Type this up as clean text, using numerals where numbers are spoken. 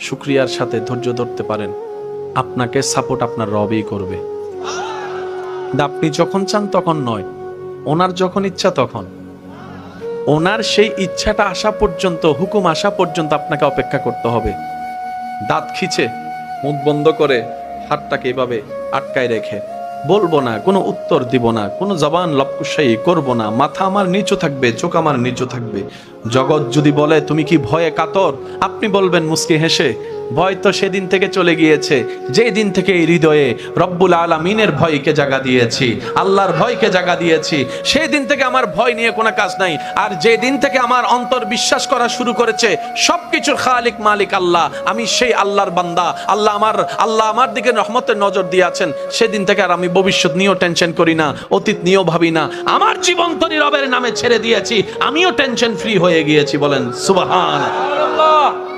শুকরিয়ার সাথে ধৈর্য ধরতে পারেন, আপনাকে সাপোর্ট আপনার রবই করবে। আপনি যখন চান তখন নয়, ওনার যখন ইচ্ছা তখন। ওনার সেই ইচ্ছাটা আসা পর্যন্ত, হুকুম আসা পর্যন্ত আপনাকে অপেক্ষা করতে হবে। দাঁত খিচে, মুখ বন্ধ করে, হাতটাকে এভাবে আটকায় রেখে বলবো না, কোনো উত্তর দিব না, কোনো জবান লপকুশাই করব না, মাথা আমার নিচু থাকবে, চোখ আমার নিচু থাকবে। জগৎ যদি বলে তুমি কি ভয়ে কাতর, আপনি বলবেন মুস্কি হেসে, ভয় তো সেদিন থেকে চলে গিয়েছে যে দিন থেকে এই হৃদয়ে রব্বুল আলামিনের ভয়কে জাগা দিয়েছি, আল্লাহর ভয়কে জাগা দিয়েছি, সেই দিন থেকে আমার ভয় নিয়ে কোনো কাজ নাই। আর যে দিন থেকে আমার অন্তর বিশ্বাস করা শুরু করেছে সবকিছুর খালিক মালিক আল্লাহ, আমি সেই আল্লাহর বান্দা, আল্লাহ আমার দিকে রহমতের নজর দিয়েছেন, সেদিন থেকে আর আমি ভবিষ্যৎ নিয়েও টেনশন করি না, অতীত নিয়েও ভাবি না। আমার জীবন তরি রবের নামে ছেড়ে দিয়েছি, আমিও টেনশন ফ্রি হয়ে গিয়েছি। বলেন সুবহানাল্লাহ।